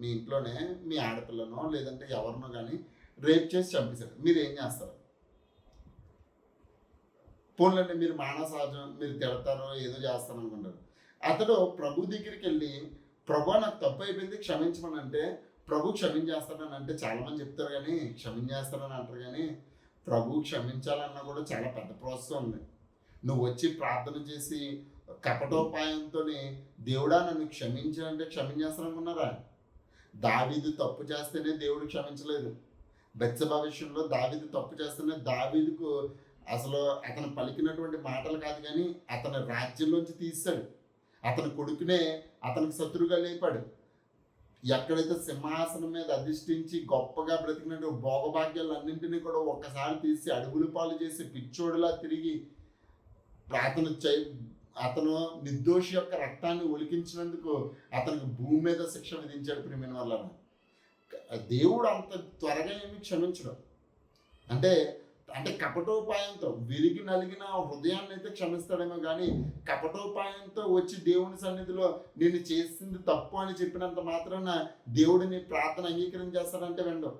మీ ఇంట్లోనే మీ ఆడపిల్లనో లేదంటే ఎవరినో కానీ రేప్ చేసి చంపేశాడు, మీరు ఏం చేస్తారు? పోన్లండి, మీరు మానవ సహజం, మీరు తిడతారో ఏదో చేస్తారు అనుకుంటారు. అతడు ప్రభు దగ్గరికి వెళ్ళి, ప్రభు నాకు తప్పు అయిపోయింది క్షమించమని అంటే, ప్రభు క్షమించేస్తాడని అంటే చాలామంది చెప్తారు కానీ క్షమించేస్తాడని అంటారు కానీ, ప్రభు క్షమించాలన్నా కూడా చాలా పెద్ద ప్రాసెస్ ఉంది. నువ్వు వచ్చి ప్రార్థన చేసి కపటోపాయంతో దేవుడా నన్ను క్షమించాలంటే క్షమించేస్తాననుకున్నారా? దావీదు తప్పు చేస్తేనే దేవుడు క్షమించలేదు. బెత్షెబా విషయంలో దావీదు తప్పు చేస్తేనే దావీదుకు అసలు అతను పలికినటువంటి మాటలు కాదు కానీ అతని రాజ్యంలోంచి తీశాడు. అతని కొడుకునే అతనికి శత్రువుగా లేపాడు. ఎక్కడైతే సింహాసనం మీద అధిష్ఠించి గొప్పగా బ్రతికినట్టు భోగభాగ్యాలన్నింటినీ కూడా ఒక్కసారి తీసి అడుగులు పాలు చేసి పిచ్చోడిలా తిరిగి అతను నిర్దోషి యొక్క రక్తాన్ని ఒలికించినందుకు అతనికి భూమి మీద శిక్ష విధించాడు. ప్రియమైన వల్ల దేవుడు అంత త్వరగా ఏమి క్షమించడం అంటే అంటే కపటోపాయంతో విరిగి నలిగిన హృదయాన్ని అయితే క్షమిస్తాడేమో కానీ కపటోపాయంతో వచ్చి దేవుని సన్నిధిలో నేను చేసింది తప్పు అని చెప్పినంత మాత్రాన దేవుడిని ప్రార్థన అంగీకరించేస్తాడంటే వెండు.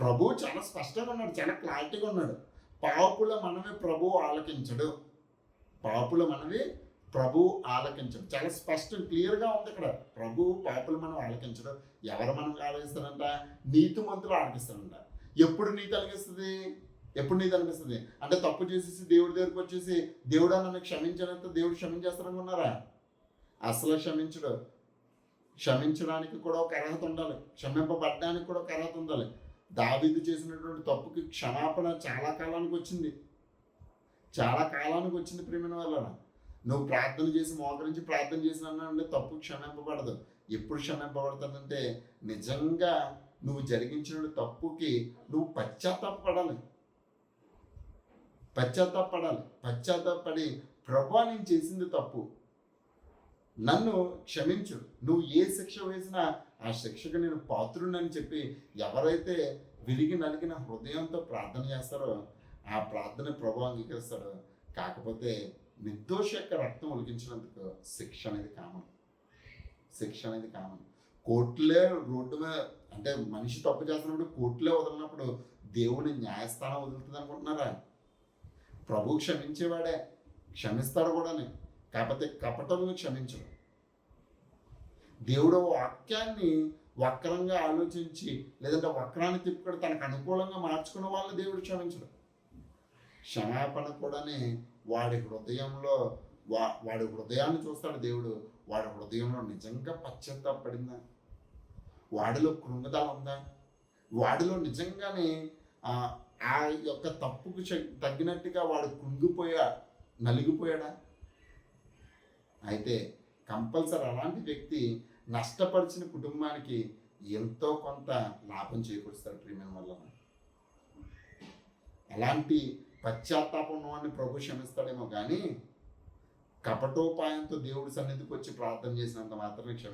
ప్రభు చాలా స్పష్టంగా ఉన్నాడు, చాలా క్లారిటీగా ఉన్నాడు. పాపుల మనవి ప్రభు ఆలకించడు, పాపుల మనవి ప్రభు ఆలకించడు. చాలా స్పష్టం క్లియర్గా ఉంది ఇక్కడ. ప్రభు పాపులు మనం ఆలకించడు. ఎవరు మనం ఆలకిస్తారంట? నీతిమంతులు ఆలకిస్తారంట. ఎప్పుడు నీతి అనిపిస్తుంది? ఎప్పుడు నీతి అనిపిస్తుంది అంటే తప్పు చేసేసి దేవుడి దగ్గరికి వచ్చేసి దేవుడా నన్ను క్షమించినంత దేవుడు క్షమించేస్తారనుకున్నారా? అసలు క్షమించడు. క్షమించడానికి కూడా ఒక అర్హత ఉండాలి, క్షమింపబడ్డానికి కూడా ఒక అర్హత ఉండాలి. దావీదు చేసినటువంటి తప్పుకి క్షమాపణ చాలా కాలానికి వచ్చింది, చాలా కాలానికి వచ్చింది. ప్రియమైన వల్ల నువ్వు ప్రార్థన చేసి మోకరించి ప్రార్థన చేసినా తప్పు క్షమింపబడదు. ఎప్పుడు క్షమింపబడతానంటే నిజంగా నువ్వు జరిగించిన తప్పుకి నువ్వు పశ్చాత్తాపడాలి. పశ్చాత్తాపడి ప్రభా నేను చేసింది తప్పు, నన్ను క్షమించు, నువ్వు ఏ శిక్ష వేసినా ఆ శిక్షకు నేను పాత్రుడని చెప్పి ఎవరైతే విరిగి నలిగిన హృదయంతో ప్రార్థన చేస్తారో ఆ ప్రార్థన ప్రభు అంగీకరిస్తాడు. కాకపోతే నిర్దోష యొక్క రక్తం ఒలికించినందుకు శిక్ష అనేది కామన్. కోర్టులే రోడ్డు మీద అంటే మనిషి తప్పు చేస్తున్నప్పుడు కోర్టులే వదిలినప్పుడు దేవుని న్యాయస్థానం వదులుతుంది అనుకుంటున్నారా? ప్రభు క్షమించేవాడే, క్షమిస్తాడు కూడానే. కాకపోతే కపటమును క్షమించడు. దేవుడు వాక్యాన్ని వక్రంగా ఆలోచించి లేదంటే వక్రాన్ని తిప్పుకొని తనకు అనుకూలంగా మార్చుకున్న వాళ్ళని దేవుడు క్షమించడు. క్షమాపణ కూడానే వాడి హృదయాన్ని చూస్తాడు దేవుడు. వాడి హృదయంలో నిజంగా పశ్చాత్తాపడిందా? వాడిలో కృంగదల ఉందా? వాడిలో నిజంగానే ఆ యొక్క తప్పుకు తగ్గినట్టుగా వాడు నలిగిపోయాడా? అయితే కంపల్సరీ అలాంటి వ్యక్తి నష్టపరిచిన కుటుంబానికి ఎంతో కొంత లాభం చేకూరుస్తాడు. ప్రియమైన వల్ల అలాంటి పశ్చాత్తాపం ఉన్నవాడిని ప్రభు క్షమిస్తాడేమో కానీ కపటోపాయంతో దేవుడి సన్నిధికి వచ్చి ప్రార్థన చేసినంత మాత్రమే